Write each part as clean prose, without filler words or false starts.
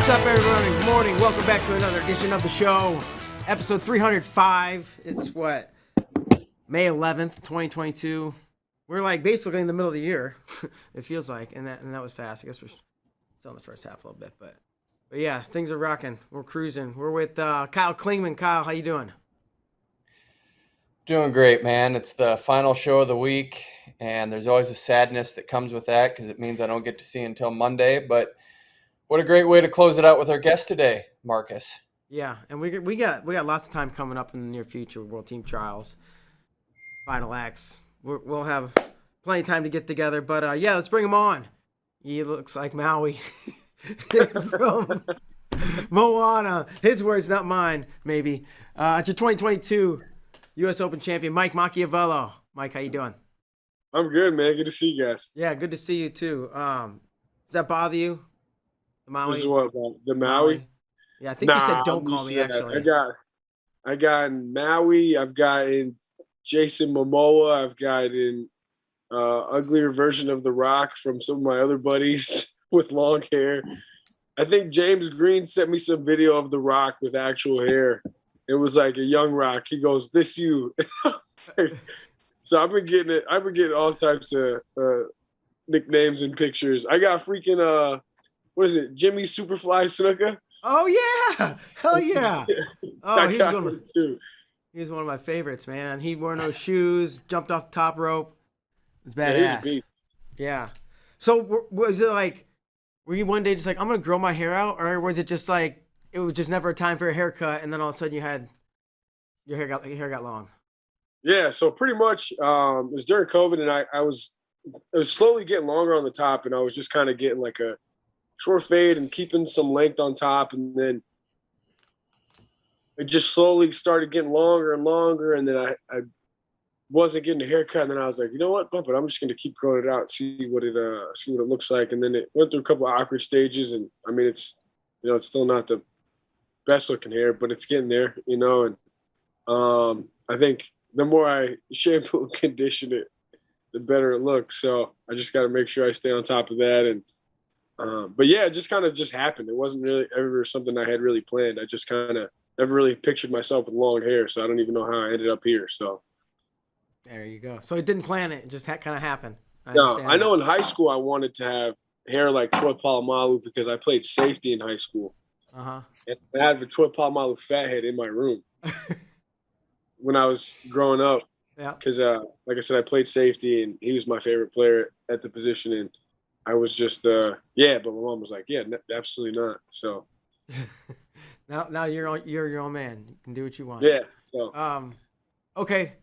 What's up, everyone? Good morning. Welcome back to another edition of the show. Episode 305. It's what? May 11th, 2022. We're like basically in the middle of the year. It feels like, and that was fast. I guess we're still in the first half a little bit, but yeah, things are rocking. We're cruising. We're with Kyle Klingman. Kyle, how you doing? Doing great, man. It's the final show of the week, and there's always a sadness that comes with that because it means I don't get to see you until Monday. But what a great way to close it out with our guest today, Marcus. Yeah, and we got lots of time coming up in the near future. World Team Trials, Final Acts. We'll have plenty of time to get together. But yeah, let's bring him on. He looks like Maui from Moana. His words, not mine. Maybe. It's your 2022 U.S. Open champion, Mike Macchiavello. Mike, how you doing? I'm good, man. Good to see you guys. Yeah, good to see you too. Does that bother you? The Maui? This is what, the Maui? Yeah, I think you said don't call me, actually. I got in Maui. I've got in Jason Momoa. I've got in uglier version of The Rock from some of my other buddies with long hair. I think James Green sent me some video of The Rock with actual hair. It was like a young Rock. He goes, "This you." So I've been getting all types of nicknames and pictures. I got freaking what is it, Jimmy Superfly Snuka? Oh yeah, hell yeah! Oh, he's one of my favorites, man. He wore no shoes, jumped off the top rope. It's badass. Yeah, he's a beast. Yeah. So was it like, were you one day just like, I'm gonna grow my hair out, or was it just like it was just never a time for a haircut, and then all of a sudden your hair got long? Yeah. So pretty much, it was during COVID, and it was slowly getting longer on the top, and I was just kind of getting like a short fade and keeping some length on top, and then it just slowly started getting longer and longer, and then I wasn't getting a haircut, and then I was like, you know what, bump it. I'm just gonna keep growing it out, see what it looks like, and then it went through a couple of awkward stages, and I mean it's still not the best looking hair, but it's getting there, and I think the more I shampoo and condition it, the better it looks. So I just got to make sure I stay on top of that, and but yeah, it just kind of just happened. It wasn't really ever something I had really planned. I just kind of never really pictured myself with long hair, so I don't even know how I ended up here. So there you go. So I didn't plan it; it just kind of happened. I know in high school I wanted to have hair like Troy Polamalu because I played safety in high school. And I had the Troy Polamalu fathead in my room when I was growing up. Yeah. Because like I said, I played safety, and he was my favorite player at the position, and I was just but my mom was like, yeah, absolutely not. So now you're your own man. You can do what you want. Yeah. So okay.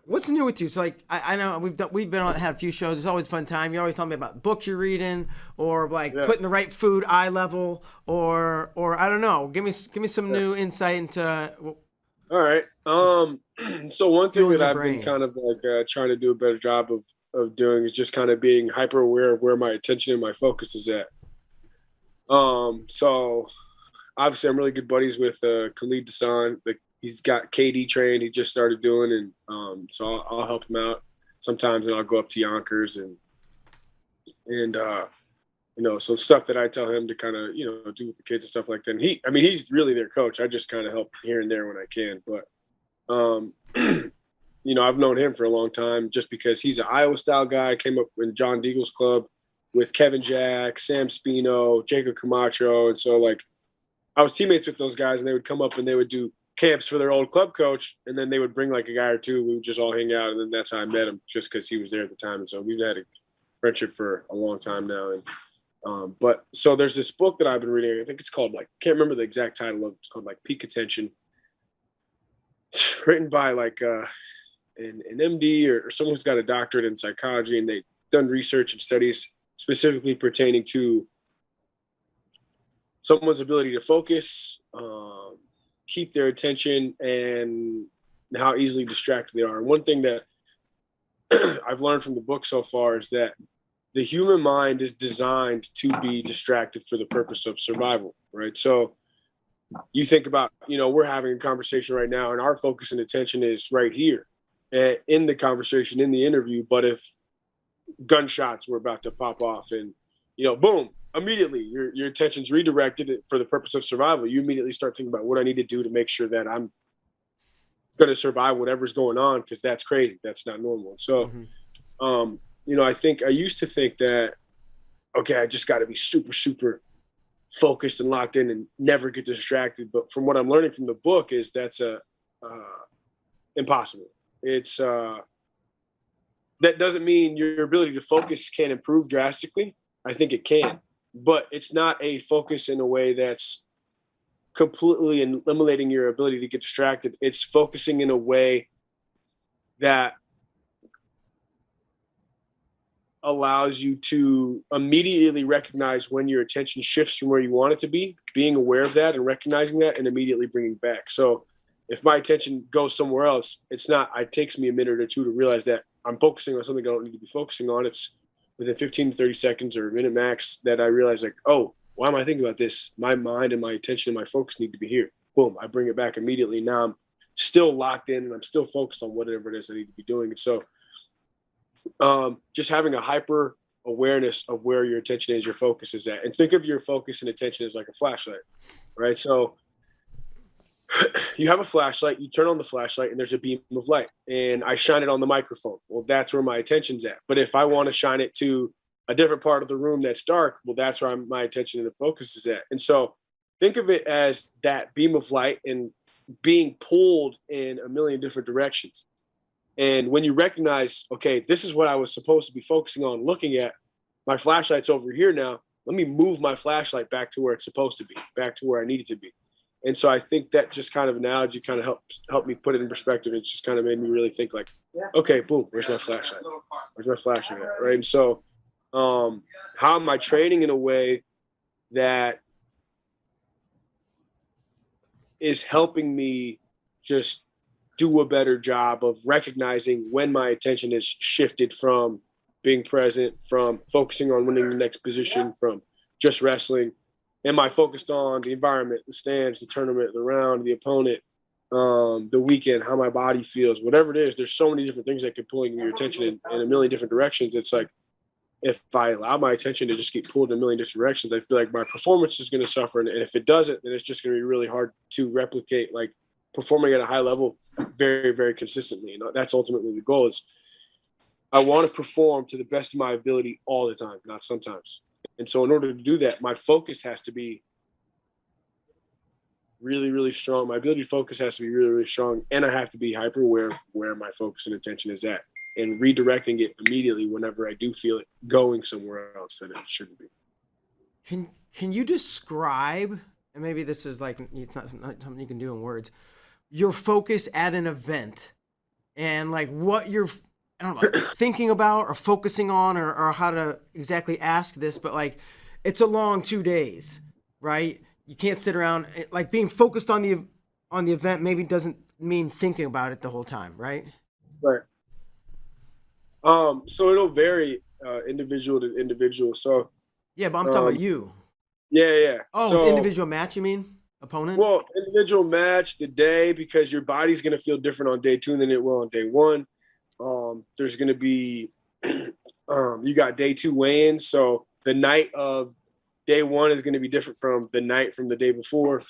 What's new with you? So like I know we've had a few shows. It's always a fun time. You always tell me about books you're reading, or like putting the right food eye level, or I don't know. Give me some new insight into. All right. So one thing that I've been kind of like trying to do a better job of doing is just kind of being hyper aware of where my attention and my focus is at. So obviously I'm really good buddies with Khalid Dassan. He's got KD trained. He just started doing, and so I'll help him out sometimes, and I'll go up to Yonkers and so stuff that I tell him to kind of, do with the kids and stuff like that. And he's really their coach. I just kind of help here and there when I can. But, I've known him for a long time just because he's an Iowa style guy. I came up in John Deagle's club with Kevin Jack, Sam Spino, Jacob Camacho. And so like I was teammates with those guys, and they would come up and they would do camps for their old club coach. And then they would bring like a guy or two. We would just all hang out. And then that's how I met him, just because he was there at the time. And so we've had a friendship for a long time now. And, but so there's this book that I've been reading. I think it's called can't remember the exact title of it. It's called Peak Attention. It's written by an MD or someone who's got a doctorate in psychology, and they've done research and studies specifically pertaining to someone's ability to focus, keep their attention, and how easily distracted they are. And one thing that I've learned from the book so far is that the human mind is designed to be distracted for the purpose of survival, right? So you think about, we're having a conversation right now, and our focus and attention is right here in the conversation, in the interview. But if gunshots were about to pop off and boom, immediately your attention's redirected for the purpose of survival. You immediately start thinking about what I need to do to make sure that I'm going to survive whatever's going on, because that's crazy. That's not normal. So, I used to think that, okay, I just got to be super, super focused and locked in and never get distracted. But from what I'm learning from the book is that's impossible. It's that doesn't mean your ability to focus can improve drastically. I think it can, but it's not a focus in a way that's completely eliminating your ability to get distracted. It's focusing in a way that allows you to immediately recognize when your attention shifts from where you want it to be, being aware of that and recognizing that and immediately bringing back. So if my attention goes somewhere else, it takes me a minute or two to realize that I'm focusing on something I don't need to be focusing on. It's within 15 to 30 seconds or a minute max that I realize, like, oh, why am I thinking about this? My mind and my attention and my focus need to be here. Boom, I bring it back immediately. Now I'm still locked in and I'm still focused on whatever it is I need to be doing. And so just having a hyper awareness of where your attention is, your focus is at. And think of your focus and attention as like a flashlight, right? So you have a flashlight, you turn on the flashlight and there's a beam of light and I shine it on the microphone. Well, that's where my attention's at. But if I want to shine it to a different part of the room that's dark, well, that's where my attention and the focus is at. And so think of it as that beam of light and being pulled in a million different directions. And when you recognize, okay, this is what I was supposed to be focusing on, looking at, my flashlight's over here now, let me move my flashlight back to where it's supposed to be, back to where I need it to be. And so I think that just kind of analogy kind of helped me put it in perspective. It just kind of made me really think like, okay, boom, where's my flashlight? Where's my flashlight at, right? And so how am I training in a way that is helping me just do a better job of recognizing when my attention is shifted from being present, from focusing on winning the next position, from just wrestling? Am I focused on the environment, the stands, the tournament, the round, the opponent, the weekend, how my body feels, whatever it is? There's so many different things that can pull your attention in a million different directions. It's like, if I allow my attention to just get pulled in a million different directions, I feel like my performance is going to suffer. And if it doesn't, then it's just going to be really hard to replicate, like performing at a high level very, very consistently. That's ultimately the goal. Is I want to perform to the best of my ability all the time, not sometimes. And so in order to do that, my focus has to be really, really strong. My ability to focus has to be really, really strong. And I have to be hyper aware of where my focus and attention is at and redirecting it immediately whenever I do feel it going somewhere else that it shouldn't be. Can you describe, and maybe this is like, it's not something you can do in words, your focus at an event and like what you're, I don't know, thinking about or focusing on or how to exactly ask this, but like it's a long 2 days, right? You can't sit around, like being focused on the event maybe doesn't mean thinking about it the whole time, right? Right. So it'll vary individual to individual. So yeah, but I'm talking about you. Yeah. Oh, so, individual match, you mean? Opponent? Well, individual match, the day, because your body's going to feel different on day 2 than it will on day 1. There's going to be, you got day 2 weigh-ins. So the night of day 1 is going to be different from the night from the day before.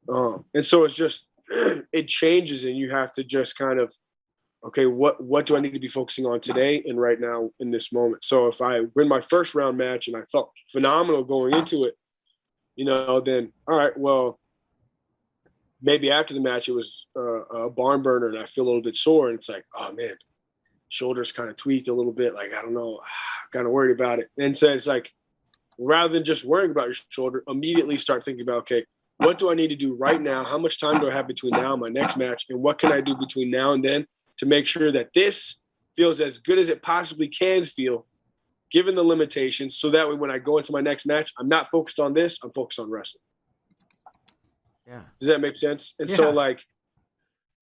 And so it's just, it changes and you have to just kind of, okay, what do I need to be focusing on today and right now in this moment? So if I win my first round match and I felt phenomenal going into it, then, all right, well, maybe after the match it was a barn burner and I feel a little bit sore and it's like, oh man, shoulders kind of tweaked a little bit. Like, I don't know, kind of worried about it. And so it's like, rather than just worrying about your shoulder, immediately start thinking about, okay, what do I need to do right now? How much time do I have between now and my next match? And what can I do between now and then to make sure that this feels as good as it possibly can feel, given the limitations, so that way when I go into my next match, I'm not focused on this, I'm focused on wrestling. Yeah. Does that make sense? And yeah. so like,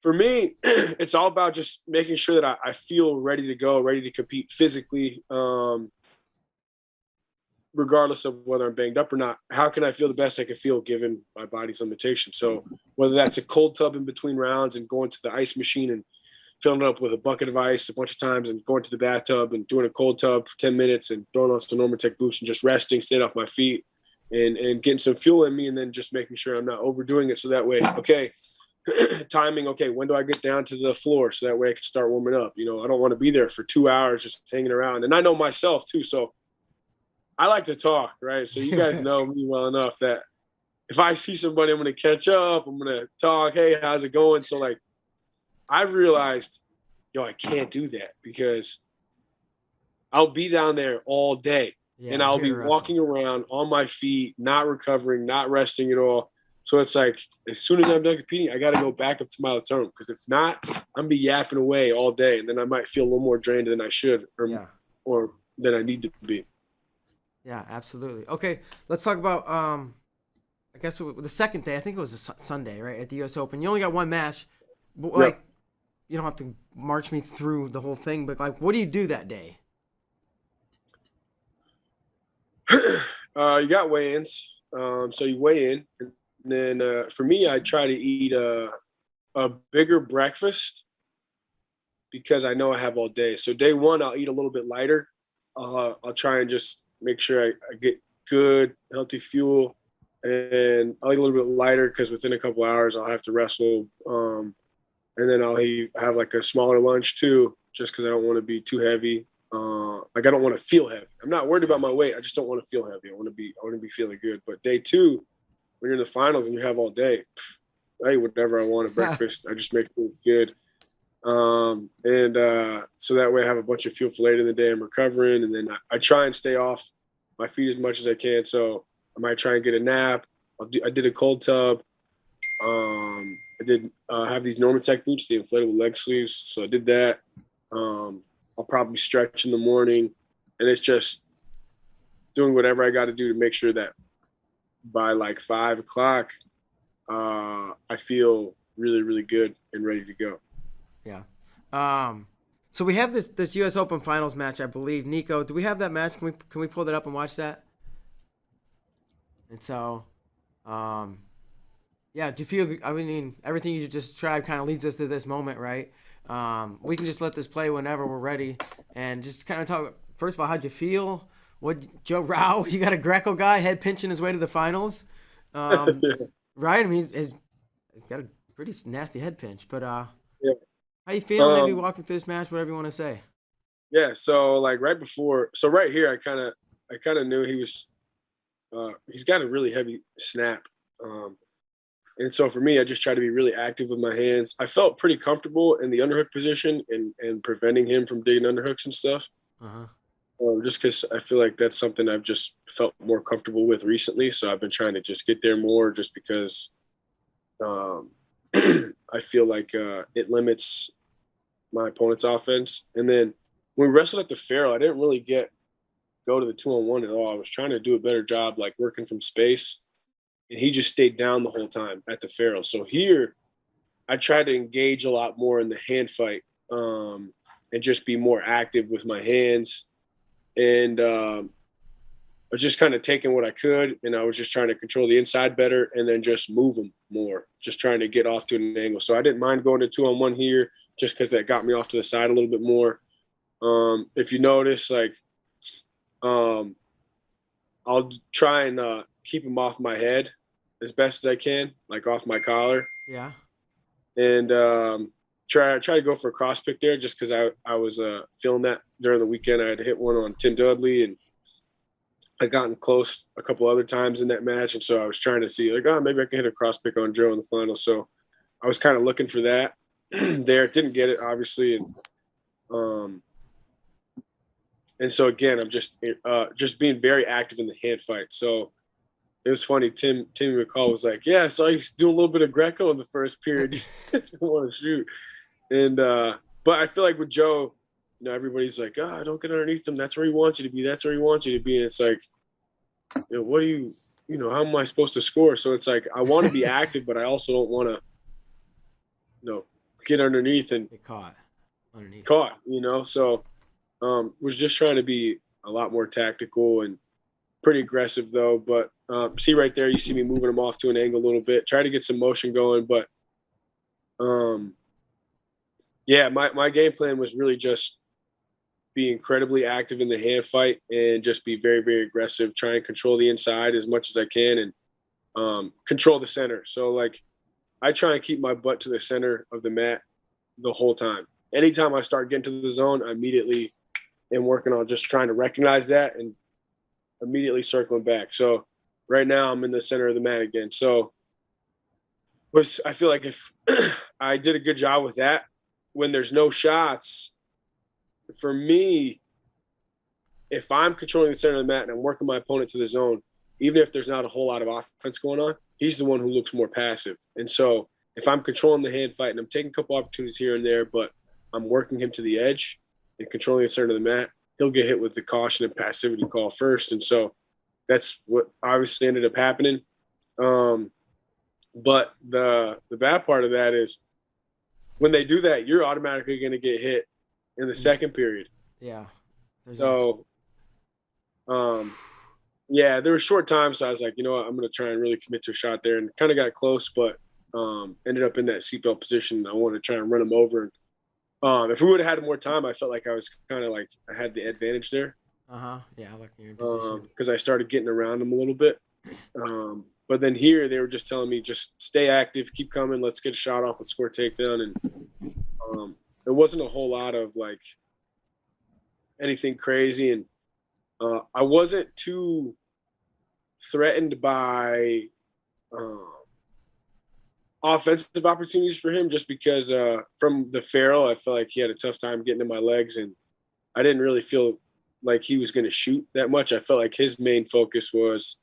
for me, it's all about just making sure that I feel ready to go, ready to compete physically, regardless of whether I'm banged up or not. How can I feel the best I can feel given my body's limitations? So whether that's a cold tub in between rounds and going to the ice machine and filling it up with a bucket of ice a bunch of times and going to the bathtub and doing a cold tub for 10 minutes and throwing on some Normatec boots and just resting, staying off my feet and getting some fuel in me, and then just making sure I'm not overdoing it. So that way, okay, timing, okay, when do I get down to the floor so that way I can start warming up? You know, I don't want to be there for 2 hours just hanging around. And I know myself too, so I like to talk, right? So you guys know me well enough that if I see somebody, I'm going to catch up, I'm going to talk, hey, how's it going? So like, I've realized, I can't do that because I'll be down there all day and I'll be walking around on my feet, not recovering, not resting at all. So it's like, as soon as I'm done competing, I got to go back up to my hotel room, because if not, I'm be yapping away all day, and then I might feel a little more drained than I should, or than I need to be. Yeah, absolutely. Okay, let's talk about I guess the second day. I think it was a Sunday, right, at the U.S. Open. You only got one match, but like, you don't have to march me through the whole thing, but like, what do you do that day? You got weigh-ins, so you weigh in, and then for me, I try to eat a bigger breakfast because I know I have all day. So day one, I'll eat a little bit lighter. I'll try and just make sure I get good, healthy fuel, and I'll eat a little bit lighter because within a couple hours I'll have to wrestle. And then I'll have like a smaller lunch too, just because I don't want to be too heavy. Like I don't want to feel heavy. I'm not worried about my weight. I just don't want to feel heavy. I want to be feeling good. But day two, when you're in the finals and you have all day, I eat whatever I want at breakfast. I just make sure it's good. So that way I have a bunch of fuel for later in the day. I'm recovering, and then I try and stay off my feet as much as I can. So I might try and get a nap. I did a cold tub. I did have these Normatec boots, the inflatable leg sleeves. So I did that. I'll probably stretch in the morning, and it's just doing whatever I got to do to make sure that by like 5 o'clock, I feel really, really good and ready to go. Yeah. So we have this U.S. Open Finals match, I believe. Nico, do we have that match? Can we pull that up and watch that? And so, yeah, do you feel? I mean, everything you just described kind of leads us to this moment, right? We can just let this play whenever we're ready, and just kind of talk. First of all, how'd you feel? What Joe Rao? You got a Greco guy head pinching his way to the finals, right? I mean, he's got a pretty nasty head pinch, but yeah. How you feel? Maybe walking through this match, whatever you want to say. Yeah. So like right here, I kind of knew he was. He's got a really heavy snap. And so for me, I just try to be really active with my hands. I felt pretty comfortable in the underhook position and preventing him from digging underhooks and stuff. Just because I feel like that's something I've just felt more comfortable with recently. So I've been trying to just get there more, just because I feel like it limits my opponent's offense. And then when we wrestled at the Farrell, I didn't really go to the 2-on-1 at all. I was trying to do a better job, like working from space, and he just stayed down the whole time at the Farrell. So here, I tried to engage a lot more in the hand fight, and just be more active with my hands. And I was just kind of taking what I could, and I was just trying to control the inside better, and then just move them more, just trying to get off to an angle. So I didn't mind going to 2-on-1 here, just because that got me off to the side a little bit more. If you notice, like, I'll try and keep him off my head as best as I can, like off my collar. Yeah. And try to go for a cross pick there, just because I was feeling that during the weekend. I had to hit one on Tim Dudley, and I gotten close a couple other times in that match. And so I was trying to see, like, maybe I can hit a cross pick on Joe in the final. So I was kind of looking for that there. Didn't get it, obviously. And so again, I'm just being very active in the hand fight. So it was funny. Timmy McCall was like, "Yeah, so I used to do a little bit of Greco in the first period. He didn't want to shoot." And but I feel like with Joe, everybody's like, don't get underneath him. That's where he wants you to be. That's where he wants you to be. And it's like, what do how am I supposed to score? So it's like, I want to be active, but I also don't want to, get underneath and get caught underneath. So was just trying to be a lot more tactical and pretty aggressive though. But see right there, you see me moving him off to an angle a little bit, try to get some motion going, but Yeah, my game plan was really just be incredibly active in the hand fight and just be very, very aggressive, try and control the inside as much as I can and control the center. So, like, I try and keep my butt to the center of the mat the whole time. Anytime I start getting to the zone, I immediately am working on just trying to recognize that and immediately circling back. So right now I'm in the center of the mat again. So I feel like if I did a good job with that, when there's no shots, for me, if I'm controlling the center of the mat and I'm working my opponent to the zone, even if there's not a whole lot of offense going on, he's the one who looks more passive. And so if I'm controlling the hand fight and I'm taking a couple opportunities here and there, but I'm working him to the edge and controlling the center of the mat, he'll get hit with the caution and passivity call first. And so that's what obviously ended up happening. But the bad part of that is when they do that, you're automatically going to get hit in the second period. Yeah. So, yeah, there were short times. So I was like, you know what, I'm going to try and really commit to a shot there, and kind of got close, but ended up in that seatbelt position. I wanted to try and run him over. If we would have had more time, I felt like I was kind of like I had the advantage there. Yeah, like you're in position. Because I started getting around him a little bit. But then here they were just telling me, just stay active, keep coming, let's get a shot off and score takedown. And there wasn't a whole lot of like anything crazy. And I wasn't too threatened by offensive opportunities for him, just because from the Farrell, I felt like he had a tough time getting in my legs, and I didn't really feel like he was going to shoot that much. I felt like his main focus was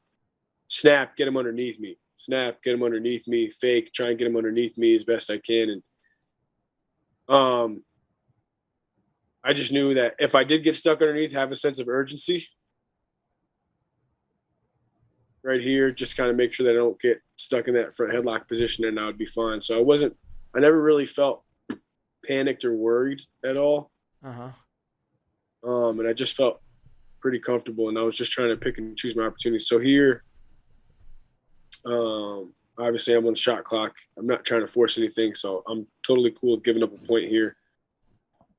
snap, get him underneath me, snap, get him underneath me, fake, try and get him underneath me as best I can. And I just knew that if I did get stuck underneath, have a sense of urgency right here, just kind of make sure that I don't get stuck in that front headlock position, and I would be fine. So I never really felt panicked or worried at all. And I just felt pretty comfortable, and I was just trying to pick and choose my opportunities. So here, obviously I'm on the shot clock. I'm not trying to force anything, so I'm totally cool with giving up a point here.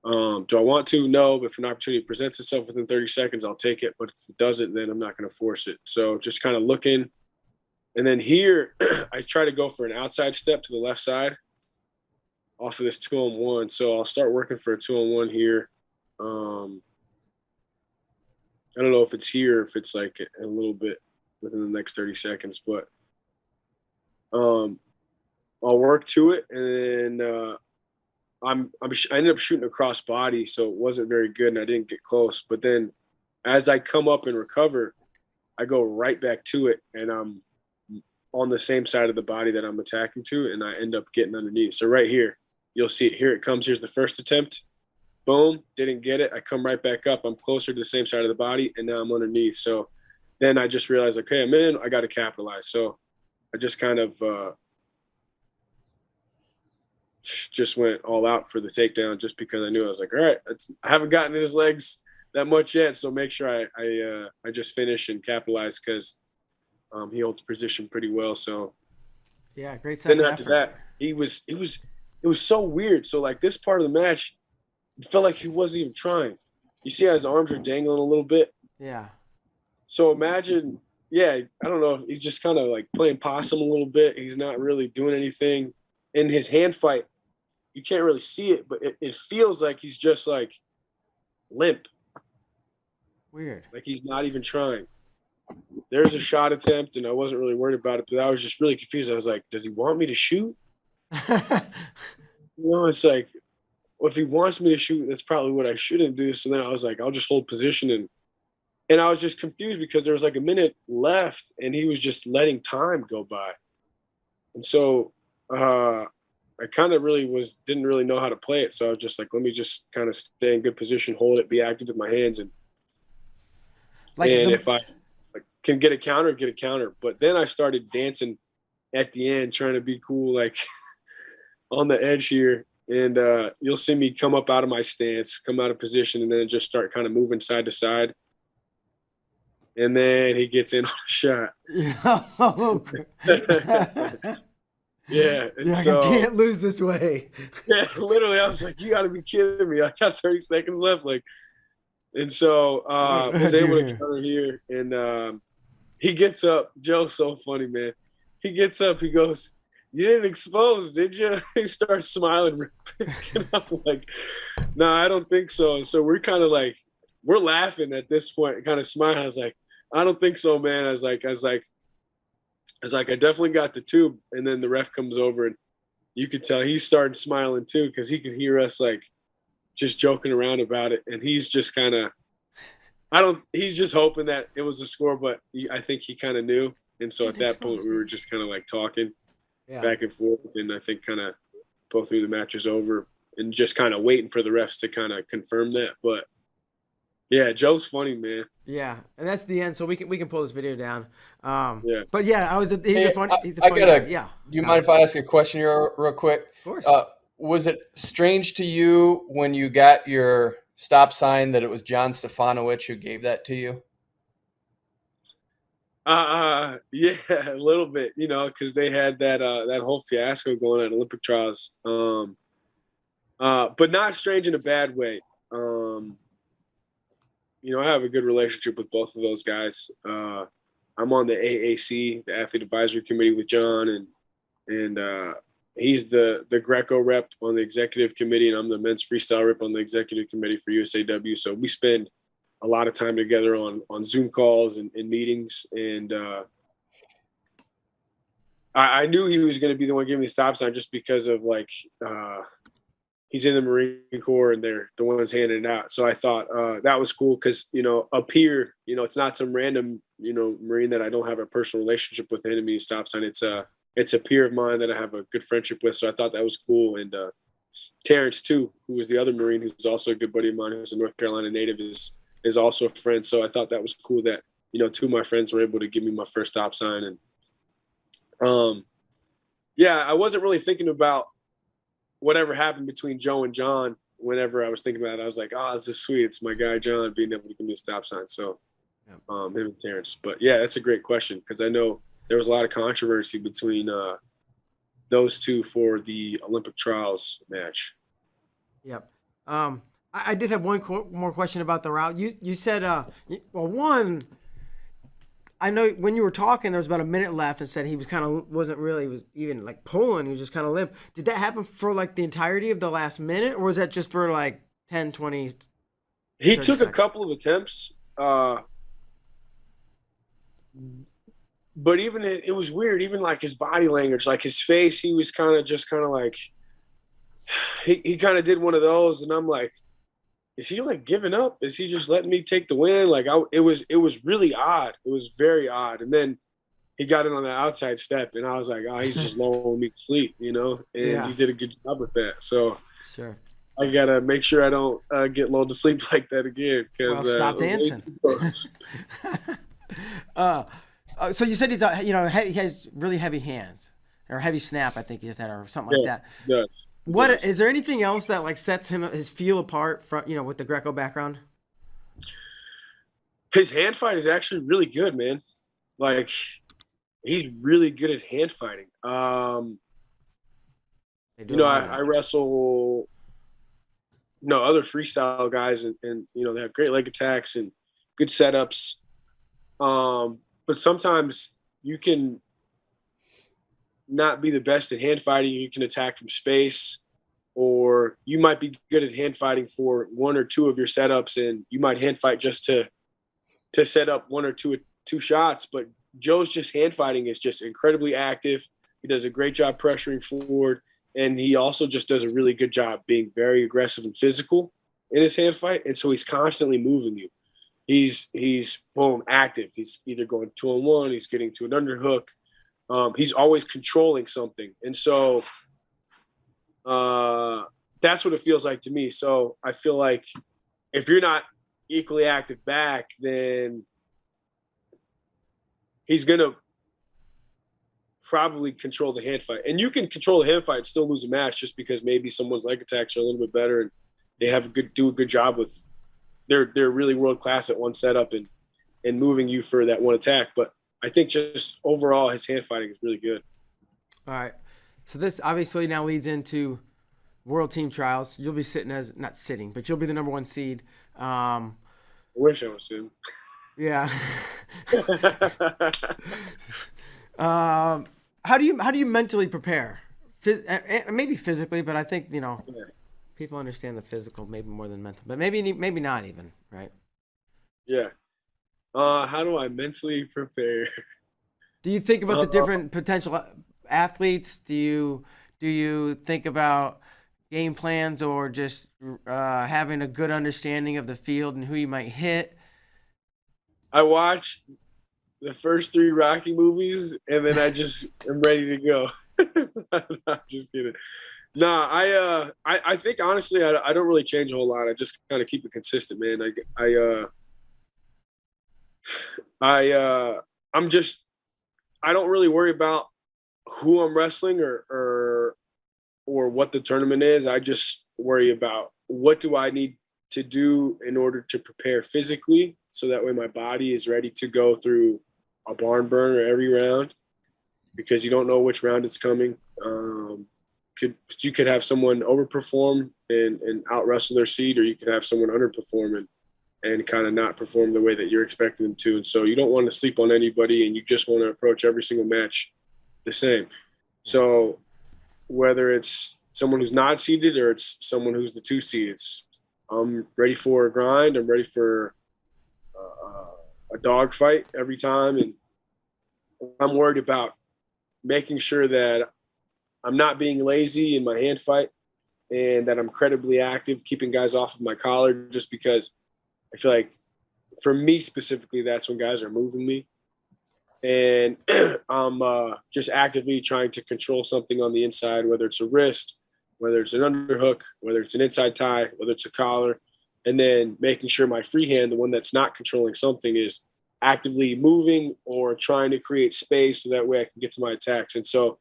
Do I want to? No, but if an opportunity presents itself within 30 seconds, I'll take it. But if it doesn't, then I'm not going to force it. So just kind of looking. And then here, I try to go for an outside step to the left side off of this 2-on-1. So I'll start working for a 2-on-1 here. I don't know if it's here, if it's like a little bit within the next 30 seconds, but I'll work to it. And then I ended up shooting a cross body, so it wasn't very good, and I didn't get close. But then as I come up and recover, I go right back to it, and I'm on the same side of the body that I'm attacking to, and I end up getting underneath. So right here, you'll see it. Here it comes. Here's the first attempt. Boom, didn't get it. I come right back up. I'm closer to the same side of the body, and now I'm underneath. So then I just realized, okay, I'm in. I got to capitalize. So I just kind of just went all out for the takedown, just because I knew I was like, all right, I haven't gotten in his legs that much yet, so make sure I just finish and capitalize, because he holds position pretty well. So yeah, great. Then after that, it was so weird. So like this part of the match, it felt like he wasn't even trying. You see how his arms are dangling a little bit? Yeah. So imagine, I don't know, if he's just kind of like playing possum a little bit. He's not really doing anything. In his hand fight, you can't really see it, but it feels like he's just like limp. Weird. Like he's not even trying. There's a shot attempt, and I wasn't really worried about it, but I was just really confused. I was like, does he want me to shoot? It's like, well, if he wants me to shoot, that's probably what I shouldn't do. So then I was like, I'll just hold position. And I was just confused because there was like a minute left, and he was just letting time go by. And so I kind of didn't really know how to play it. So I was just like, let me just kind of stay in good position, hold it, be active with my hands. And if I can get a counter. But then I started dancing at the end, trying to be cool, like on the edge here. And you'll see me come up out of my stance, come out of position, and then just start kind of moving side to side. And then he gets in on a shot. Yeah, and You're like, so I can't lose this way. yeah, literally, I was like, you got to be kidding me! I got 30 seconds left, like, and so What was do able to here? counter here, and he gets up. Joe's so funny, man. He gets up. He goes, "You didn't expose, did you?" He starts smiling. And I'm like, "No, I don't think so." So we're kind of like, we're laughing at this point, kind of smiling. I was like, "I don't think so, man." I was like, I definitely got the tube. And then the ref comes over, and you could tell he started smiling too, because he could hear us like just joking around about it. And he's just kind of, he's just hoping that it was a score, but I think he kind of knew. And so at that point, we were just kind of like talking back and forth. And I think kind of both through the match was over and just kind of waiting for the refs to kind of confirm that. But yeah, Joe's funny, man. Yeah, and that's the end. So we can pull this video down. Yeah. But yeah, he's a funny gotta, guy. Yeah. Do you mind if I ask a question here real quick? Of course. Was it strange to you when you got your stop sign that it was John Stefanowicz who gave that to you? Yeah, a little bit, you know, because they had that whole fiasco going at Olympic trials. But not strange in a bad way. You know, I have a good relationship with both of those guys. I'm on the AAC, the Athlete Advisory Committee, with John, and he's the Greco rep on the executive committee, and I'm the men's freestyle rep on the executive committee for USAW. So we spend a lot of time together on Zoom calls and meetings. And I knew he was going to be the one giving me the stop sign just because of like, he's in the Marine Corps and they're the ones handing it out. So I thought that was cool because, you know, up here, you know, it's not some random, you know, Marine that I don't have a personal relationship with handing me a stop sign. It's a peer of mine that I have a good friendship with. So I thought that was cool. And Terrence too, who was the other Marine, who's also a good buddy of mine, who's a North Carolina native, is also a friend. So I thought that was cool that, you know, two of my friends were able to give me my first stop sign. And yeah, I wasn't really thinking about whatever happened between Joe and John. Whenever I was thinking about it, I was like, oh, this is sweet. It's my guy, John, being able to give me a stop sign. So him and Terrence. But yeah, that's a great question, because I know there was a lot of controversy between those two for the Olympic trials match. Yep. I did have one more question about the route. You said, well, one, I know when you were talking, there was about a minute left, and said he was wasn't really was even like pulling. He was just kind of limp. Did that happen for like the entirety of the last minute, or was that just for like 10, 20? He took a couple of attempts, but even it was weird. Even like his body language, like his face, he was kind of like, he kind of did one of those, and I'm like, is he like giving up? Is he just letting me take the win? Like it was really odd. It was very odd. And then he got in on the outside step, and I was like, oh, he's just lulling me to sleep, you know? And he did a good job with that. So sure, I gotta make sure I don't get lulled to sleep like that again. Because stop dancing. So you said he's he has really heavy hands, or heavy snap, I think he just had, or something like that. Yeah. What is there anything else that like sets his feel apart from, you know, with the Greco background? His hand fight is actually really good, man. Like, he's really good at hand fighting. You know, I wrestle, you know, other freestyle guys, and you know, they have great leg attacks and good setups. But sometimes you can not be the best at hand fighting. You can attack from space, or you might be good at hand fighting for one or two of your setups, and you might hand fight just to set up one or two shots. But Joe's just hand fighting is just incredibly active. He does a great job pressuring forward, and he also just does a really good job being very aggressive and physical in his hand fight. And so he's constantly moving you. He's boom, active. He's either going 2-on-1, he's getting to an underhook. He's always controlling something. And so that's what it feels like to me. So I feel like if you're not equally active back, then he's going to probably control the hand fight. And you can control the hand fight and still lose a match, just because maybe someone's leg attacks are a little bit better and they have do a good job with they're really world class at one setup and moving you for that one attack. But I think just overall his hand fighting is really good. All right. So this obviously now leads into World Team Trials. You'll be not sitting, but you'll be the number 1 seed. I wish I was him. Yeah. How do you mentally prepare? Maybe physically, but I think people understand the physical maybe more than mental, but maybe not even, right? Yeah. How do I mentally prepare? Do you think about the different potential athletes? Do you think about game plans, or just having a good understanding of the field and who you might hit? I watch the first 3 Rocky movies, and then I just am ready to go. I'm just kidding. Nah, I think honestly, I don't really change a whole lot. I just kind of keep it consistent, man. I don't really worry about who I'm wrestling or what the tournament is. I just worry about what do I need to do in order to prepare physically, so that way my body is ready to go through a barn burner every round, because you don't know which round it's coming. You could have someone overperform and out wrestle their seed, or you could have someone underperform and kind of not perform the way that you're expecting them to. And so you don't want to sleep on anybody, and you just want to approach every single match the same. So whether it's someone who's not seeded or it's someone who's the 2 seed, I'm ready for a grind. I'm ready for a dog fight every time. And I'm worried about making sure that I'm not being lazy in my hand fight, and that I'm credibly active, keeping guys off of my collar, just because I feel like for me specifically, that's when guys are moving me. And I'm just actively trying to control something on the inside, whether it's a wrist, whether it's an underhook, whether it's an inside tie, whether it's a collar, and then making sure my free hand, the one that's not controlling something, is actively moving or trying to create space, so that way I can get to my attacks. And so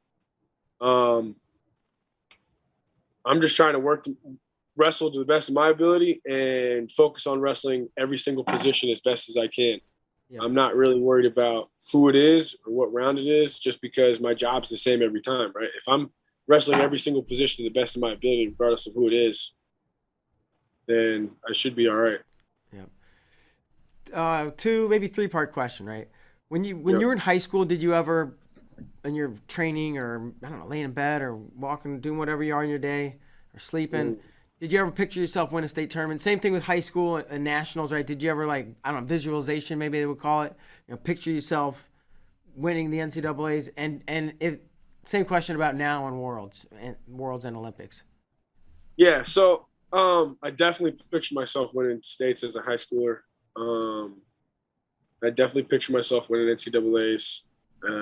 I'm just trying to wrestle to the best of my ability and focus on wrestling every single position as best as I can. Yeah. I'm not really worried about who it is or what round it is, just because my job's the same every time, right? If I'm wrestling every single position to the best of my ability, regardless of who it is, then I should be all right. Yeah. 2, maybe 3-part question, right? When you were in high school, did you ever, in your training, or I don't know, laying in bed or walking, doing whatever you are in your day, or sleeping, did you ever picture yourself winning a state tournament? Same thing with high school and nationals, right? Did you ever, like, I don't know, visualization, maybe they would call it, picture yourself winning the NCAAs? And if same question about now in Worlds and Olympics. Yeah, so I definitely picture myself winning states as a high schooler. I definitely picture myself winning NCAAs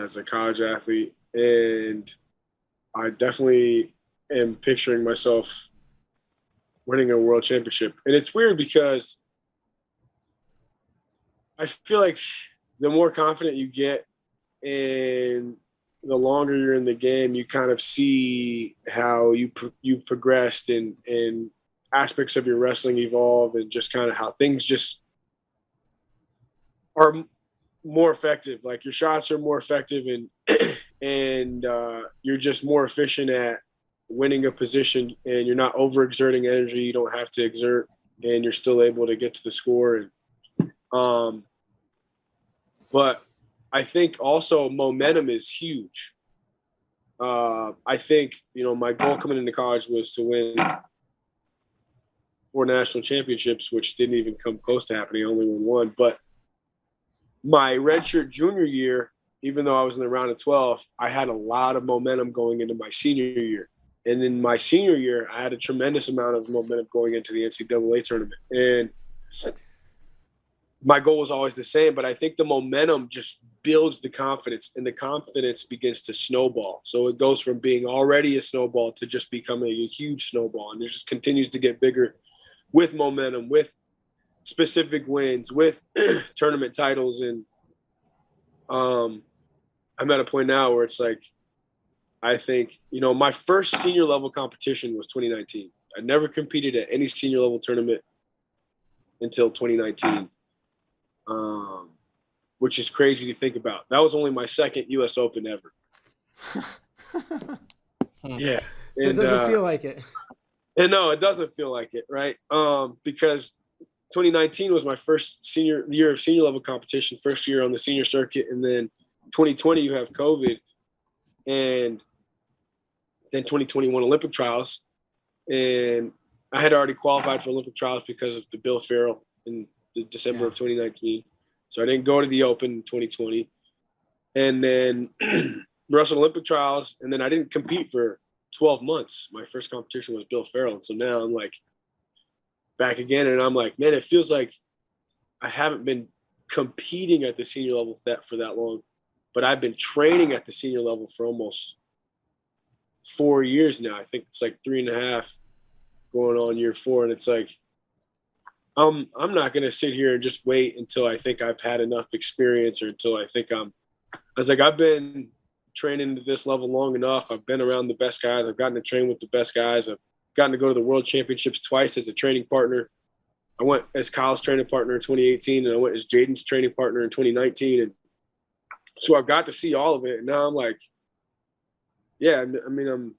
as a college athlete, and I definitely am picturing myself winning a world championship. And it's weird because I feel like the more confident you get and the longer you're in the game, you kind of see how you progressed and aspects of your wrestling evolve, and just kind of how things just are more effective. Like your shots are more effective, and you're just more efficient at winning a position, and you're not overexerting energy. You don't have to exert, and you're still able to get to the score. And but I think also momentum is huge. I think, my goal coming into college was to win 4 national championships, which didn't even come close to happening. I only won 1. But my redshirt junior year, even though I was in the round of 12, I had a lot of momentum going into my senior year. And in my senior year, I had a tremendous amount of momentum going into the NCAA tournament. And my goal was always the same, but I think the momentum just builds the confidence, and the confidence begins to snowball. So it goes from being already a snowball to just becoming a huge snowball. And it just continues to get bigger with momentum, with specific wins, with tournament titles. And I'm at a point now where it's like, I think, my first senior level competition was 2019. I never competed at any senior level tournament until 2019. Which is crazy to think about. That was only my second U.S. Open ever. Yeah. It And, doesn't feel like it. and no, it doesn't feel like it, right? Because 2019 was my first year of senior level competition, first year on the senior circuit, and then 2020 you have COVID, and then 2021 Olympic trials, and I had already qualified for Olympic trials because of the Bill Farrell in the December of 2019, so I didn't go to the Open in 2020, and then wrestled Olympic trials, and then I didn't compete for 12 months. My first competition was Bill Farrell, and so now I'm like back again, and I'm like, man, it feels like I haven't been competing at the senior level for that long, but I've been training at the senior level for almost 4 years now. I think it's like 3.5 going on year 4. And it's like, I'm not going to sit here and just wait until I think I've had enough experience, or until I think I've been training to this level long enough. I've been around the best guys. I've gotten to train with the best guys. I've gotten to go to the world championships twice as a training partner. I went as Kyle's training partner in 2018, and I went as Jaden's training partner in 2019. And so I've got to see all of it. And now I'm like, yeah, I mean,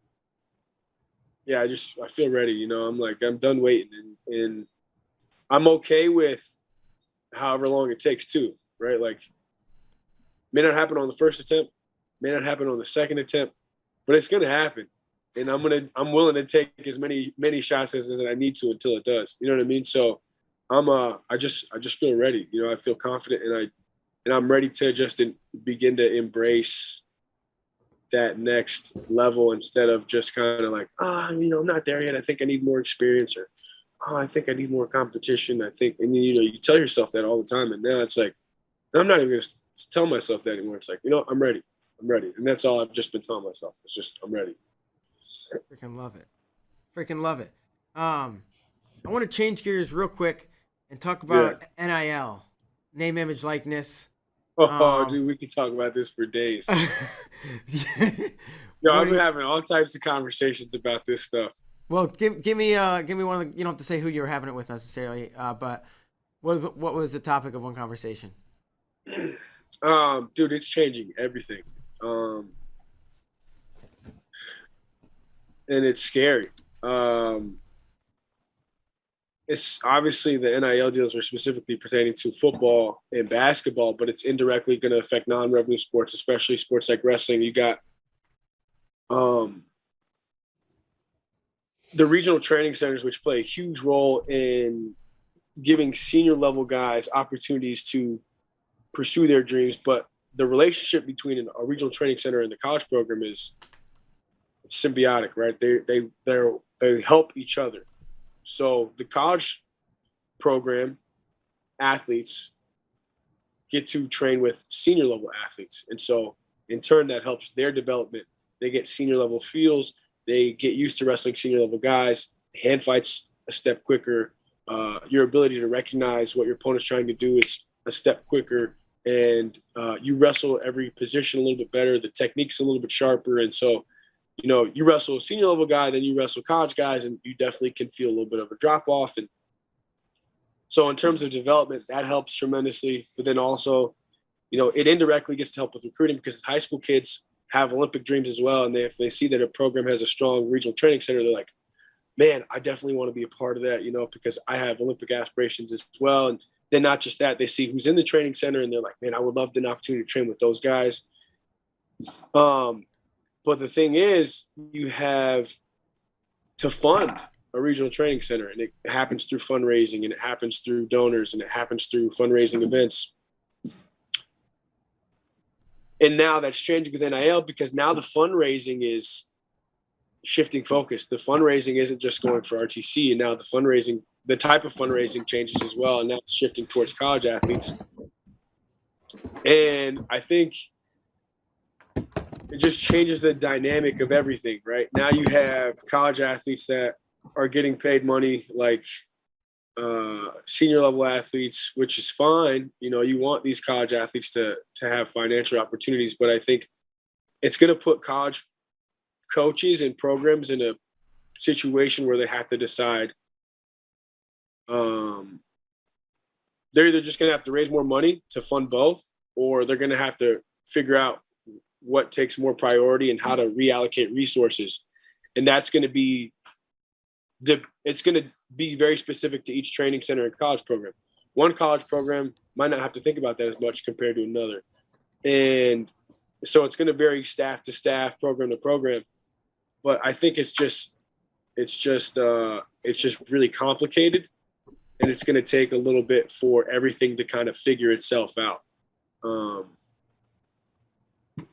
I feel ready. You know, I'm like, I'm done waiting, and I'm okay with however long it takes too, right? Like, may not happen on the first attempt, may not happen on the second attempt, but it's going to happen. And I'm willing to take as many shots as I need to until it does. You know what I mean? So I just feel ready. You know, I feel confident, and I'm ready to just begin to embrace that next level, instead of just kind of like, I'm not there yet. I think I need more experience, or, I think I need more competition. I think, and you tell yourself that all the time. And now it's like, I'm not even going to tell myself that anymore. It's like, I'm ready. I'm ready. And that's all I've just been telling myself. It's just, I'm ready. Freaking love it. Freaking love it. I want to change gears real quick and talk about NIL, name, image, likeness. Dude, we could talk about this for days. Yo, I've been having all types of conversations about this stuff. Well, give me one of the, you don't have to say who you're having it with necessarily, but what was the topic of one conversation? Dude, it's changing everything. And it's scary. It's obviously the NIL deals are specifically pertaining to football and basketball, but it's indirectly going to affect non-revenue sports, especially sports like wrestling. You got the regional training centers, which play a huge role in giving senior level guys opportunities to pursue their dreams. But the relationship between a regional training center and the college program is symbiotic, right? They help each other. So the college program athletes get to train with senior level athletes. And so in turn, that helps their development. They get senior level feels. They get used to wrestling senior level guys. Hand fights a step quicker. Your ability to recognize what your opponent's trying to do is a step quicker. And you wrestle every position a little bit better. The technique's a little bit sharper. And so, you wrestle a senior level guy, then you wrestle college guys, and you definitely can feel a little bit of a drop off. And so in terms of development, that helps tremendously. But then also, it indirectly gets to help with recruiting, because high school kids have Olympic dreams as well. And if they see that a program has a strong regional training center, they're like, man, I definitely want to be a part of that, because I have Olympic aspirations as well. And then not just that, they see who's in the training center, and they're like, man, I would love an opportunity to train with those guys. But the thing is, you have to fund a regional training center, and it happens through fundraising, and it happens through donors, and it happens through fundraising events. And now that's changing with NIL, because now the fundraising is shifting focus. The fundraising isn't just going for RTC, and now the type of fundraising changes as well, and now it's shifting towards college athletes. And I think it just changes the dynamic of everything, right? Now you have college athletes that are getting paid money like senior level athletes, which is fine. You want these college athletes to have financial opportunities, but I think it's going to put college coaches and programs in a situation where they have to decide. They're either just going to have to raise more money to fund both, or they're going to have to figure out what takes more priority and how to reallocate resources. And that's going to be it's going to be very specific to each training center and college program. One college program might not have to think about that as much compared to another. And so it's going to vary staff to staff, program to program. But I think it's just really complicated, and it's going to take a little bit for everything to kind of figure itself out.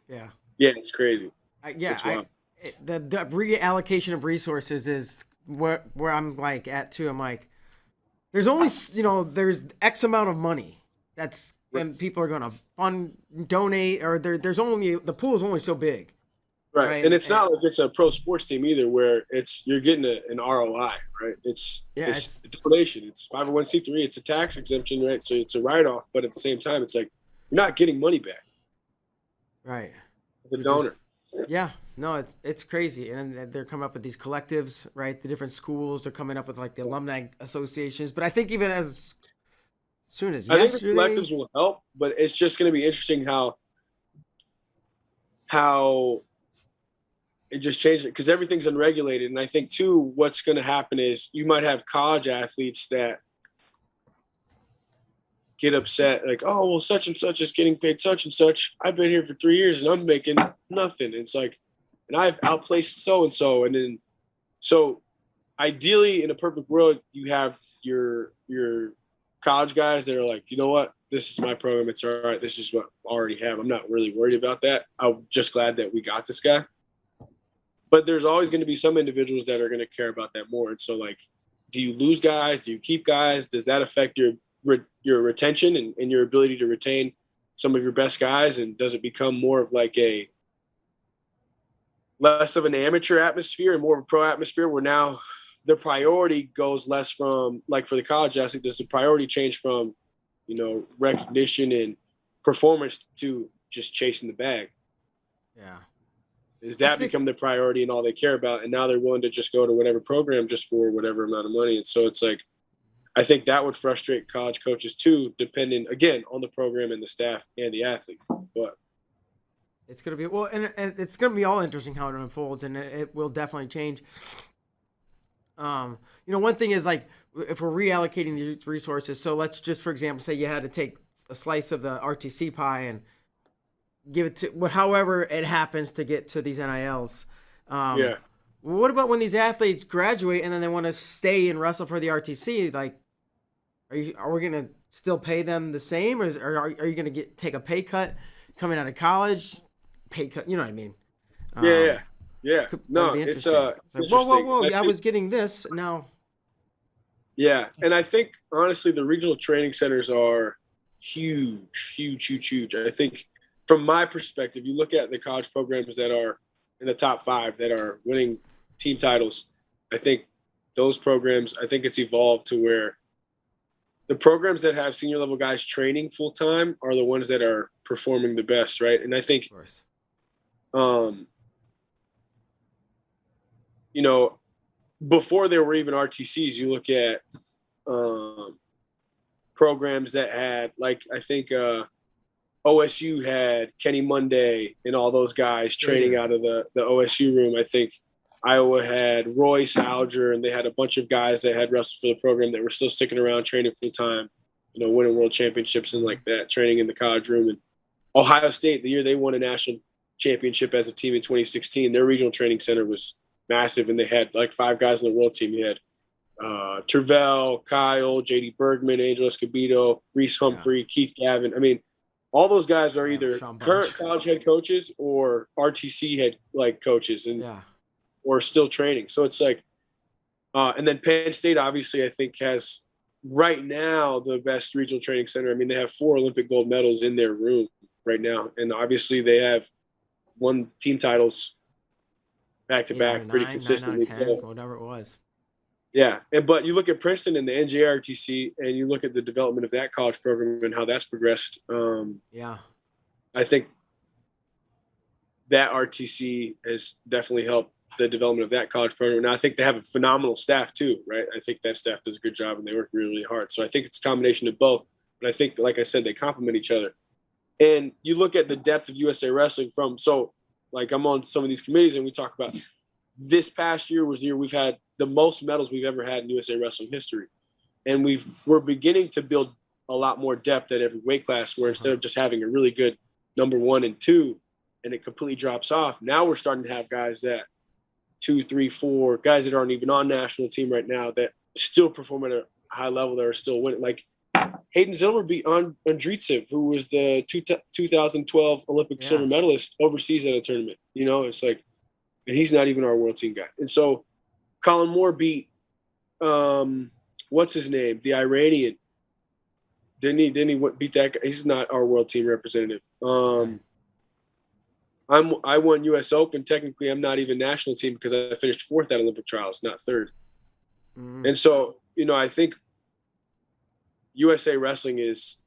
Yeah, it's crazy. The reallocation of resources is where I'm like at too. I'm like, there's only there's X amount of money that's and people are gonna donate, or there's only the pool is only so big. Right. And it's not like it's a pro sports team either where you're getting an ROI, right? It's a donation. It's 501c3. It's a tax exemption, right? So it's a write-off, but at the same time, it's like you're not getting money back. Right. The donor. Yeah. No, it's crazy. And they're coming up with these collectives, right? The different schools are coming up with like the alumni associations. But I think even as soon as I think the collectives will help, but it's just going to be interesting how it just changed it because everything's unregulated. And I think too, what's going to happen is you might have college athletes that get upset, like, oh, well, such and such is getting paid such and such. I've been here for 3 years and I'm making nothing. It's like, and I've outplaced so-and-so. And then, so ideally in a perfect world, you have your college guys that are like, you know what, this is my program. It's all right. This is what I already have. I'm not really worried about that. I'm just glad that we got this guy. But there's always going to be some individuals that are going to care about that more. And so, like, do you lose guys? Do you keep guys? Does that affect your retention and your ability to retain some of your best guys? And does it become more of like a less of an amateur atmosphere and more of a pro atmosphere where now the priority goes less from, like for the college athlete, does the priority change from, recognition and performance to just chasing the bag? Yeah. Does that become the priority and all they care about? And now they're willing to just go to whatever program just for whatever amount of money. And so it's like, I think that would frustrate college coaches too, depending, again, on the program and the staff and the athlete. But it's going to be, and it's going to be all interesting how it unfolds, and it will definitely change. One thing is, like, if we're reallocating these resources, so let's just, for example, say you had to take a slice of the RTC pie and give it to however it happens to get to these NILs. What about when these athletes graduate and then they want to stay and wrestle for the RTC? Like, are we going to still pay them the same, or are you going to take a pay cut coming out of college? Pay cut, you know what I mean? Yeah. No, it's interesting. Whoa! I was getting this now. Yeah, and I think honestly, the regional training centers are huge. I think, from my perspective, you look at the college programs that are in the top 5 that are winning team titles. I think those programs, I think it's evolved to where the programs that have senior level guys training full time are the ones that are performing the best, right? And I think, before there were even RTCs, you look at programs that had, like, I think OSU had Kenny Monday and all those guys training out of the OSU room. I think Iowa had Royce, Alger, and they had a bunch of guys that had wrestled for the program that were still sticking around training full time, winning world championships and like that, training in the college room. And Ohio State, the year they won a national championship as a team in 2016, their regional training center was massive, and they had like 5 guys on the world team. You had Tervel, Kyle, JD Bergman, Angel Escobedo, Reese Humphrey, Keith Gavin. I mean, all those guys are either current college head coaches or RTC head coaches, and or still training. So it's like, and then Penn State obviously I think has right now the best regional training center. I mean, they have 4 Olympic gold medals in their room right now, and obviously they have won team titles back to back pretty consistently. 9 out of 10, whatever it was. Yeah, but you look at Princeton and the NJRTC, and you look at the development of that college program and how that's progressed. I think that RTC has definitely helped the development of that college program. Now, I think they have a phenomenal staff too, right? I think that staff does a good job, and they work really, really hard. So I think it's a combination of both. But I think, like I said, they complement each other. And you look at the depth of USA Wrestling I'm on some of these committees, and we talk about this past year was the year we've had the most medals we've ever had in USA Wrestling history. And we're beginning to build a lot more depth at every weight class, where instead of just having a really good number 1 and 2 and it completely drops off, now we're starting to have guys that 2, 3, 4 guys that aren't even on national team right now that still perform at a high level, that are still winning. Like Hayden Zilver beat Andreitsev, who was the 2012 Olympic silver medalist overseas at a tournament. You know, it's like, and he's not even our world team guy. And so Colin Moore beat, what's his name? The Iranian. Didn't he beat that guy? He's not our world team representative. I won U.S. Open. Technically, I'm not even national team because I finished 4th at Olympic trials, not 3rd. Mm-hmm. And so, you know, I think USA Wrestling is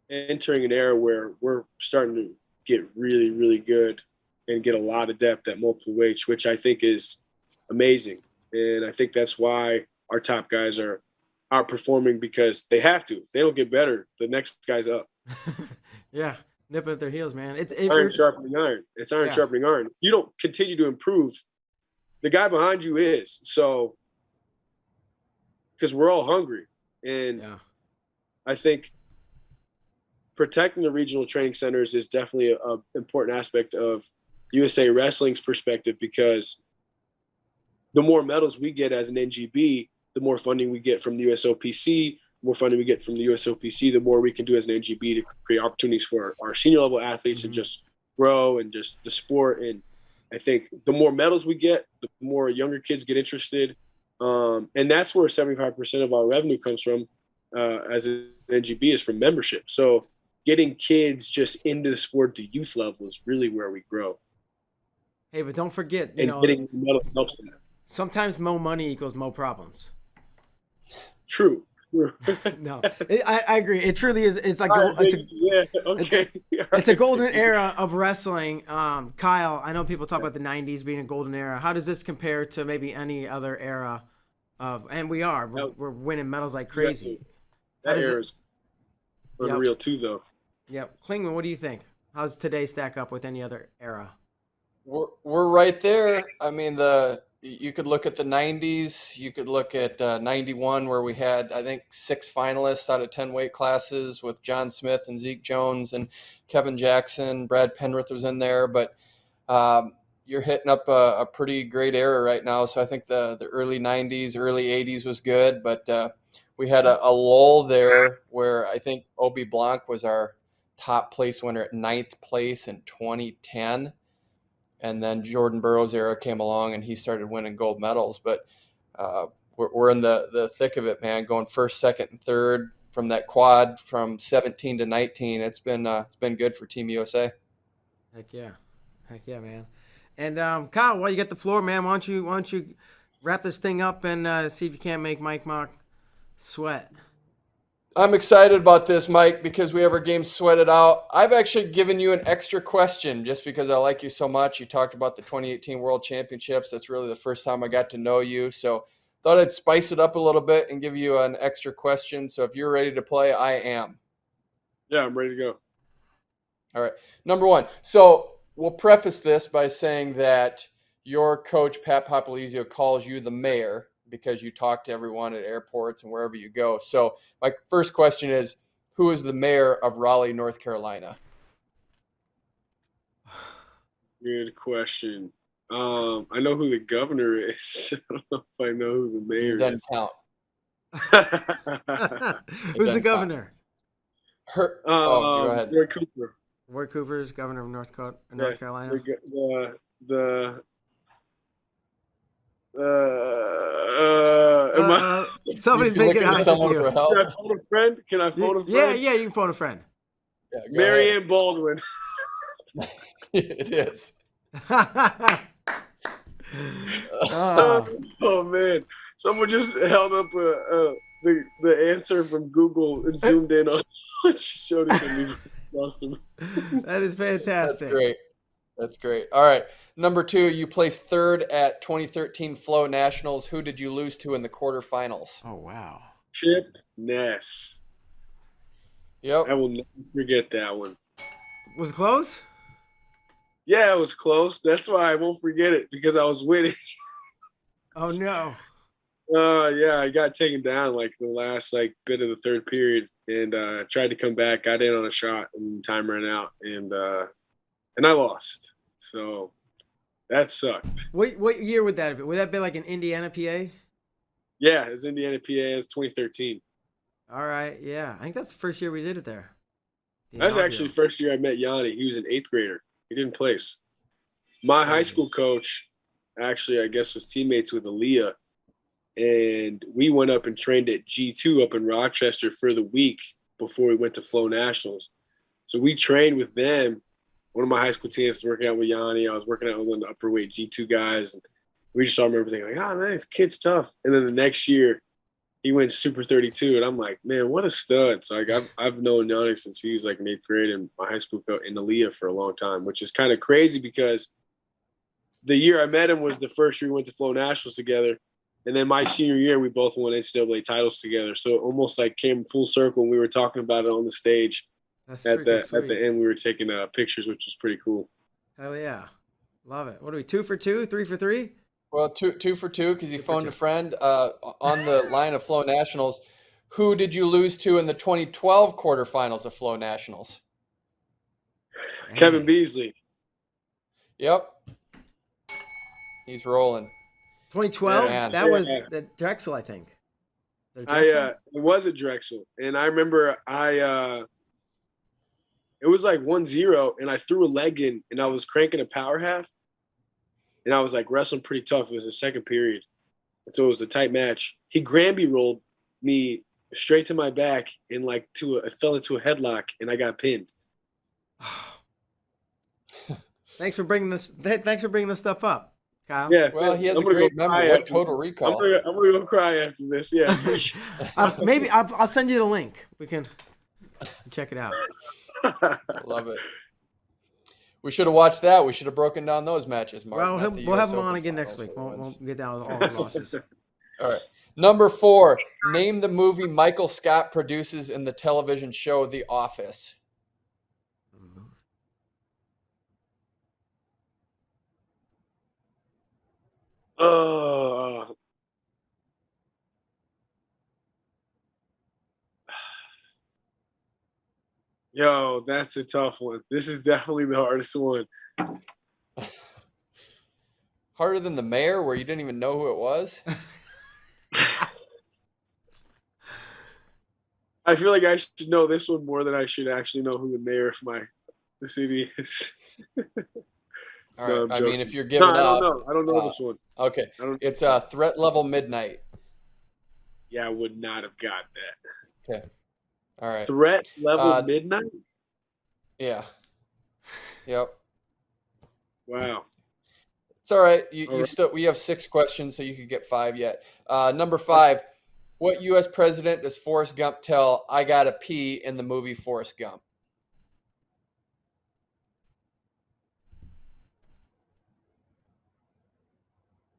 entering an era where we're starting to get really, really good and get a lot of depth at multiple weights, which I think is amazing. And I think that's why our top guys are outperforming, because they have to. If they don't get better, the next guy's up. Yeah, nipping at their heels, man. It's iron sharpening iron. It's iron sharpening iron. If you don't continue to improve, the guy behind you is. So, because we're all hungry. And I think protecting the regional training centers is definitely an important aspect of USA Wrestling's perspective, because the more medals we get as an NGB, the more funding we get from the USOPC, the more funding we get from the USOPC, the more we can do as an NGB to create opportunities for our senior level athletes and just grow and just the sport. And I think the more medals we get, the more younger kids get interested. And that's where 75% of our revenue comes from as an NGB, is from membership. So getting kids just into the sport at the youth level is really where we grow. Hey, but don't forget, getting medals helps that. Sometimes more money equals more problems. True. No, I agree. It truly is. It's like it's a golden era of wrestling. Kyle, I know people talk about the '90s being a golden era. How does this compare to maybe any other era of? And we're winning medals like crazy. That era is unreal too, though. Yep. Klingman, what do you think? How's today stack up with any other era? We're right there. I mean, you could look at the 90s. You could look at 91, where we had, I think, 6 finalists out of 10 weight classes with John Smith and Zeke Jones and Kevin Jackson. Brad Penrith was in there. But you're hitting up a pretty great era right now. So I think the early 90s, early 80s was good. But we had a lull there where I think Obi Blanc was our top place winner at 9th place in 2010. And then Jordan Burroughs' era came along and he started winning gold medals. But we're in the thick of it, man, going 1st, 2nd, and 3rd from that quad from 17 to 19. It's been good for Team USA. Heck yeah, man. And Kyle, while you get the floor, man, why don't you wrap this thing up and see if you can't make Mike Mock sweat. I'm excited about this, Mike, because we have our game sweated out. I've actually given you an extra question just because I like you so much. You talked about the 2018 World Championships. That's really the first time I got to know you. So thought I'd spice it up a little bit and give you an extra question. So if you're ready to play, I am. Yeah, I'm ready to go. All right. Number 1. So we'll preface this by saying that your coach, Pat Popolizio, calls you the mayor because you talk to everyone at airports and wherever you go. So my first question is, who is the mayor of Raleigh, North Carolina? Good question. I know who the governor is. I don't know if I know who the mayor doesn't is. Count. Who's the governor? Go ahead. Roy Cooper. Roy Cooper is governor of North Carolina. Somebody's making out someone with you. for help. Can I phone a friend? Yeah, you can phone a friend. Yeah, Marianne Baldwin. It is. Oh man! Someone just held up the answer from Google and zoomed in on. Showed it to me. That is fantastic. That's great. All right. Number 2, you placed 3rd at 2013 Flow Nationals. Who did you lose to in the quarterfinals? Oh, wow. Chip Ness. Yep. I will never forget that one. Was it close? Yeah, it was close. That's why I won't forget it because I was winning. Oh no. Yeah, I got taken down like the last bit of the third period, and tried to come back. Got in on a shot, and time ran out, and I lost. So that sucked. What year would that have been? Would that have been like an Indiana, PA? Yeah, it was Indiana, PA. It was 2013. All right, yeah. I think that's the first year we did it there. The That was inaugural. actually the first year I met Yanni. He was an 8th grader. He didn't place. My high school coach, actually, I guess, was teammates with Aaliyah. And we went up and trained at G2 up in Rochester for the week before we went to Flow Nationals. So we trained with them. One of my high school teams was working out with Yanni. I was working out with one of the upper weight G2 guys. And we just all remember thinking, like, oh, man, this kid's tough. And then the next year, he went Super 32. And I'm like, man, what a stud. So I've known Yanni since he was like in 8th grade, and my high school coach in Aaliyah for a long time, which is kind of crazy because the year I met him was the first year we went to Flow Nationals together. And then my senior year, we both won NCAA titles together. So it almost like came full circle when we were talking about it on the stage. At the end, we were taking pictures, which was pretty cool. Hell yeah. Love it. What are we, 2 for 2, 3 for 3? Well, two for two because you phoned a friend on the line of Flow Nationals. Who did you lose to in the 2012 quarterfinals of Flow Nationals? Kevin Beasley. Yep. He's rolling. 2012? Yeah, that was the Drexel, I think. It was a Drexel. And I remember it was like 1-0, and I threw a leg in, and I was cranking a power half. And I was like wrestling pretty tough. It was the second period. And so it was a tight match. He Granby rolled me straight to my back and I fell into a headlock, and I got pinned. Thanks for bringing this stuff up, Kyle. Yeah. Well, he has a great memory. What Total Recall. I'm gonna go cry after this. Yeah. Maybe I'll send you the link. We can check it out. Love it. We should have watched that. We should have broken down those matches, Mark. Well, we'll have him on again next week. We'll get down with all the losses. All right. Number 4. Name the movie Michael Scott produces in the television show The Office. Yo, that's a tough one. This is definitely the hardest one. Harder than The Mayor, where you didn't even know who it was? I feel like I should know this one more than I should actually know who the mayor of the city is. All right. I mean, if you're giving up. I don't know this one. Okay. It's Threat Level Midnight. Yeah, I would not have got that. Okay. All right. Threat Level Midnight? Yeah. Yep. Wow. It's all right. We have 6 questions, so you could get 5 yet. Number 5. What U.S. president does Forrest Gump tell "I gotta pee" in the movie Forrest Gump?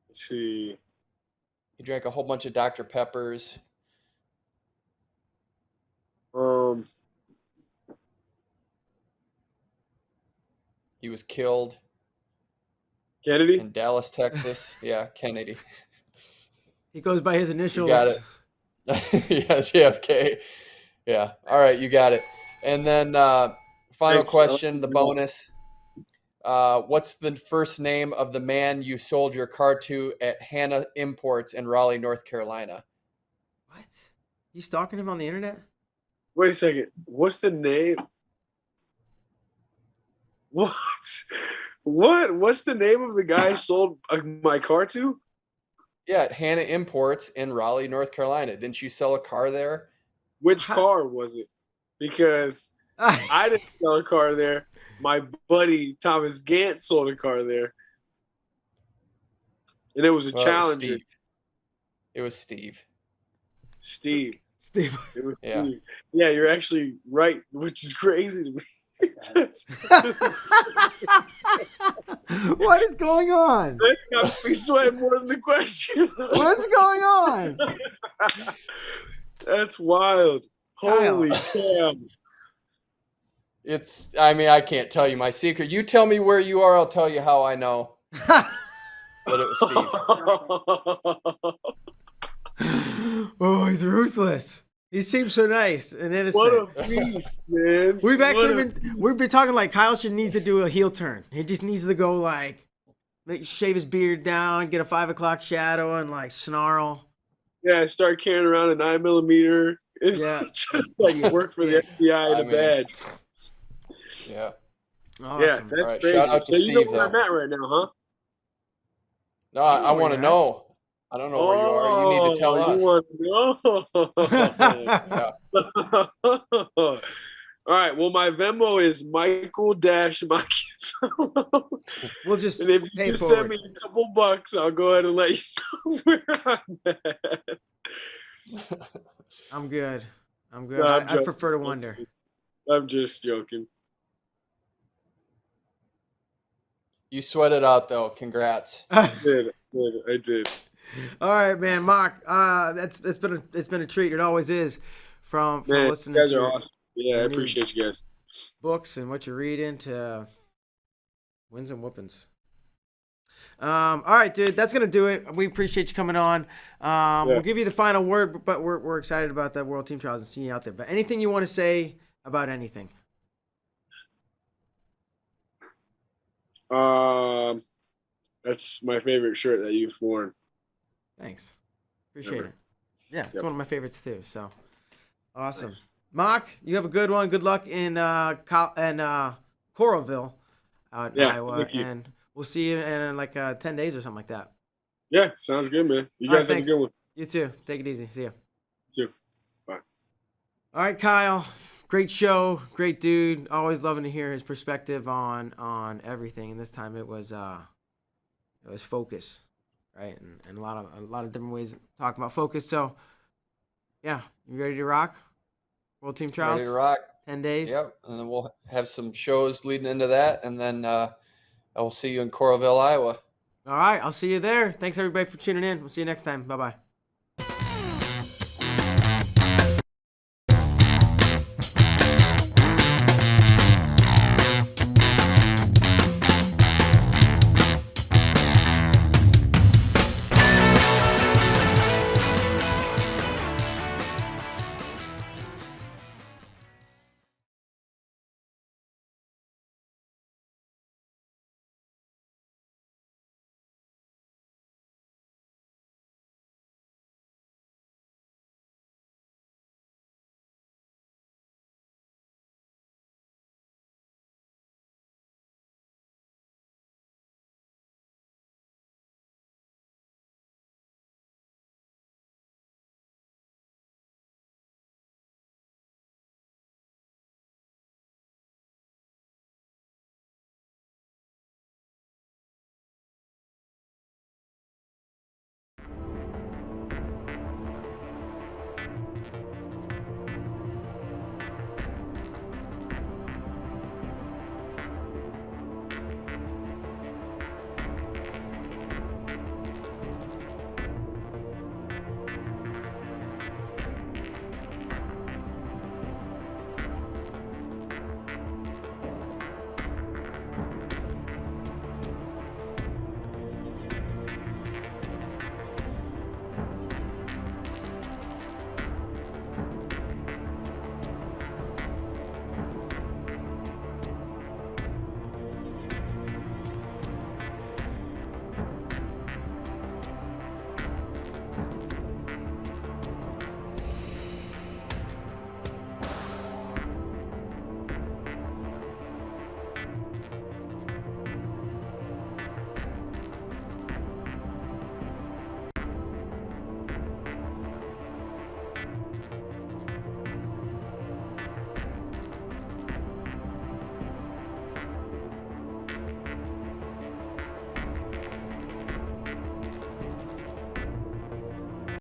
Let's see. He drank a whole bunch of Dr. Peppers. He was killed. Kennedy? In Dallas, Texas. Yeah, Kennedy. He goes by his initials. You got it. Yeah, JFK. Yeah. All right, you got it. And then final question, the bonus. What's the first name of the man you sold your car to at Hannah Imports in Raleigh, North Carolina? What? You stalking him on the internet? Wait a second. What's the name? What? What's the name of the guy I sold my car to? Yeah, at Hannah Imports in Raleigh, North Carolina. Didn't you sell a car there? Which car was it? Because I didn't sell a car there. My buddy Thomas Gant sold a car there. And it was a Challenger. It was Steve. Steve. It was yeah. Steve. Yeah, you're actually right, which is crazy to me. What is going on? That got me sweating more than the question. What's going on? That's wild. Holy cow. I mean, I can't tell you my secret. You tell me where you are, I'll tell you how I know that it was Steve. Oh, he's ruthless. He seems so nice and innocent. What a beast, man. We've been talking like Kyle needs to do a heel turn. He just needs to go like shave his beard down, get a 5 o'clock shadow, and like snarl. Yeah, start carrying around a 9mm. Yeah. Just like work for the FBI in a badge. Yeah. Awesome. Yeah, that's right, crazy. shout out to So you know Steve, where I'm at right now, huh? No, I want to know. I don't know where you are. You need to tell us. You want to know? All right. Well, my Venmo is Michael-Macchiavello. We'll just and if you send me a couple bucks, I'll go ahead and let you know where I'm at. I'm good. No, I prefer to wonder. I'm just joking. You sweat it out, though. Congrats. I did. All right, man, Mark. It's been a treat. It always is. From listening you guys to are awesome. Yeah, I appreciate you guys. Books and what you're reading to wins and whoopings. All right, dude. That's gonna do it. We appreciate you coming on. We'll give you the final word, but we're excited about that World Team Trials and seeing you out there. But anything you want to say about anything? That's my favorite shirt that you've worn. Thanks. Appreciate it. Yeah, it's Yep. one of my favorites too. So awesome. Nice. Mark, you have a good one. Good luck in Coralville out in Iowa. And we'll see you in like 10 days or something like that. Yeah, sounds good, man. You guys have a good one. You too. Take it easy. See you. You too. Bye. All right, Kyle. Great show. Great dude. Always loving to hear his perspective on everything. And this time it was focus, right? And a lot of different ways of talking about focus. So yeah, you ready to rock? World Team Trials? Ready to rock. 10 days. Yep. And then we'll have some shows leading into that. And then I will see you in Coralville, Iowa. All right. I'll see you there. Thanks, everybody, for tuning in. We'll see you next time. Bye-bye.